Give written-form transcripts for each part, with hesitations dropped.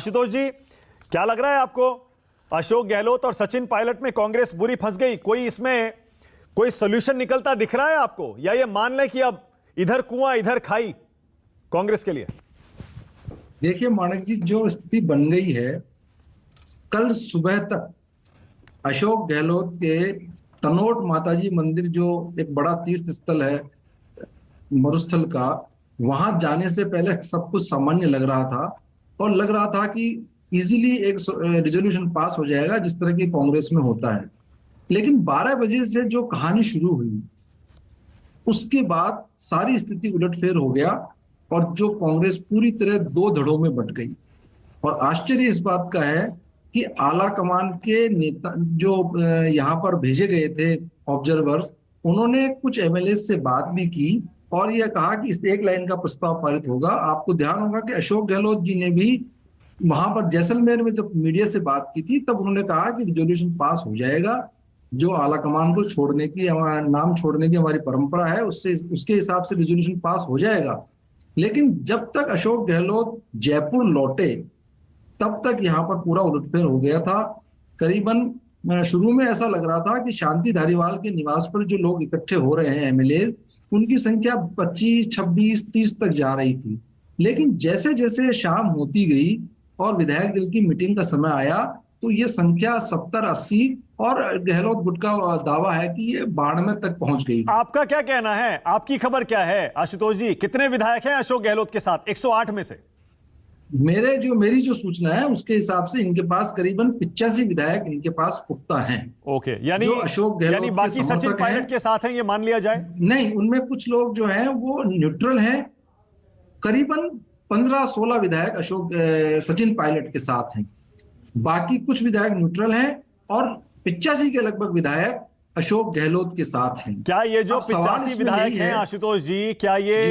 आशुतोष जी, क्या लग रहा है आपको? अशोक गहलोत और सचिन पायलट में कांग्रेस बुरी फंस गई। कोई इसमें कोई सोल्यूशन निकलता दिख रहा है आपको, या ये मान लें कि अब इधर कुआं इधर खाई कांग्रेस के लिए? देखिए मानक जी, जो स्थिति बन गई है, कल सुबह तक अशोक गहलोत के तनोट माताजी मंदिर, जो एक बड़ा तीर्थ स्थल है मरुस्थल का, वहां जाने से पहले सब कुछ सामान्य लग रहा था और लग रहा था कि इजीली एक रिजोल्यूशन पास हो जाएगा, जिस तरह की कांग्रेस में होता है। लेकिन 12 बजे से जो कहानी शुरू हुई, उसके बाद सारी स्थिति उलटफेर हो गया और जो कांग्रेस पूरी तरह दो धड़ों में बंट गई। और आश्चर्य इस बात का है कि आला कमान के नेता जो यहाँ पर भेजे गए थे ऑब्जर्वर्स, उन्होंने कुछ एमएलए से बात भी की और यह कहा कि इस एक लाइन का प्रस्ताव पारित होगा। आपको ध्यान होगा कि अशोक गहलोत जी ने भी वहां पर जैसलमेर में जब मीडिया से बात की थी, तब उन्होंने कहा कि रिजोल्यूशन पास हो जाएगा। जो आला कमान को छोड़ने की, हमारा नाम छोड़ने की हमारी परंपरा है, उससे उसके हिसाब से रिजोल्यूशन पास हो जाएगा। लेकिन जब तक अशोक गहलोत जयपुर लौटे, तब तक यहाँ पर पूरा उलटफेर हो गया था। करीबन शुरू में ऐसा लग रहा था कि शांति धारीवाल के निवास पर जो लोग इकट्ठे हो रहे हैं एमएलए, उनकी संख्या 25, 26, 30 तक जा रही थी। लेकिन जैसे जैसे शाम होती गई और विधायक दल की मीटिंग का समय आया, तो ये संख्या 70, 80 और गहलोत गुट का दावा है कि ये 92 तक पहुंच गई। आपका क्या कहना है? आपकी खबर क्या है आशुतोष जी? कितने विधायक हैं अशोक गहलोत के साथ 108 में से? मेरी जो सूचना है उसके हिसाब से इनके पास करीबन 85 विधायक इनके पास पुख्ता हैं। ओके, यानी जो अशोक गहलोत यानी बाकी सचिन पायलट के साथ हैं, ये मान लिया जाए? नहीं, उनमें कुछ लोग जो हैं वो न्यूट्रल हैं। करीबन 15-16 विधायक सचिन पायलट के साथ हैं, बाकी कुछ विधायक न्यूट्रल हैं और 85 के लगभग विधायक अशोक गहलोत के साथ हैं। क्या ये जो 85 विधायक हैं आशुतोष जी, क्या ये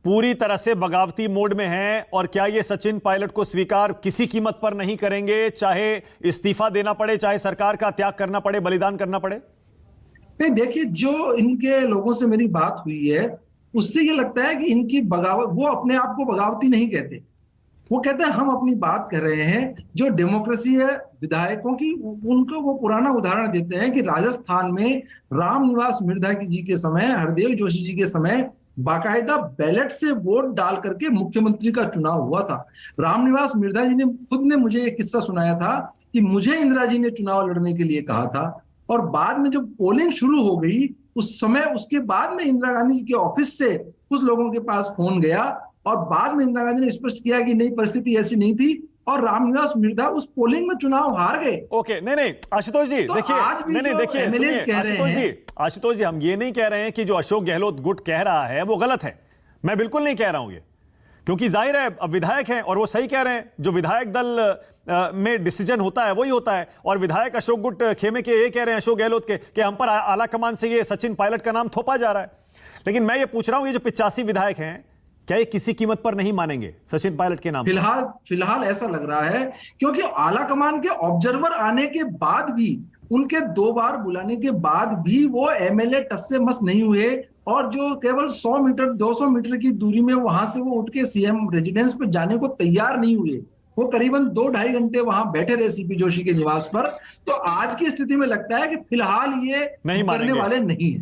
पूरी तरह से बगावती मोड में हैं, और क्या ये सचिन पायलट को स्वीकार किसी कीमत पर नहीं करेंगे, चाहे इस्तीफा देना पड़े, चाहे सरकार का त्याग करना पड़े, बलिदान करना पड़े? नहीं, देखिए, जो इनके लोगों से मेरी बात हुई है उससे ये लगता है कि इनकी बगावत, वो अपने आप को बगावती नहीं कहते। वो कहते हैं हम अपनी बात कर रहे हैं। जो डेमोक्रेसी है विधायकों की, उनको वो पुराना उदाहरण देते हैं कि राजस्थान में रामनिवास मिर्धा जी के समय, हरदेव जोशी जी के समय बाकायदा बैलेट से वोट डाल करके मुख्यमंत्री का चुनाव हुआ था। रामनिवास मिर्धा जी ने खुद ने मुझे एक किस्सा सुनाया था कि मुझे इंदिरा जी ने चुनाव लड़ने के लिए कहा था, और बाद में जब पोलिंग शुरू हो गई उस समय, उसके बाद में इंदिरा गांधी जी के ऑफिस से कुछ लोगों के पास फोन गया और बाद में इंदिरा गांधी ने स्पष्ट किया कि नहीं, परिस्थिति ऐसी नहीं थी और रामनिवास मिर्धा उस पोलिंग में चुनाव हार गए। ओके, नहीं आशुतोष जी, तो देखिए, देखिए सुनिए आशुतोष जी, हम ये नहीं कह रहे हैं कि जो अशोक गहलोत गुट कह रहा है वो गलत है। मैं बिल्कुल नहीं कह रहा हूं ये, क्योंकि जाहिर है अब विधायक हैं और वो सही कह रहे हैं। जो विधायक दल में डिसीजन होता है वही होता है, और विधायक अशोक गुट खेमे के ये कह रहे हैं, अशोक गहलोत के, कि हम पर आला कमान से ये सचिन पायलट का नाम थोपा जा रहा है। लेकिन मैं ये पूछ रहा हूं, ये जो 85 विधायक हैं, क्या ये किसी कीमत पर नहीं मानेंगे सचिन पायलट के नाम? फिलहाल ऐसा लग रहा है, क्योंकि आला कमान के ऑब्जर्वर आने के बाद भी, उनके 2 बार बुलाने के बाद भी वो एमएलए टस से मस नहीं हुए, और जो केवल 100 मीटर 200 मीटर की दूरी में वहां से वो उठ के सीएम रेजिडेंस पर जाने को तैयार नहीं हुए। वो करीबन 2-2.5 घंटे वहां बैठे रहे सीपी जोशी के निवास पर। तो आज की स्थिति में लगता है कि फिलहाल ये नहीं करने वाले नहीं है।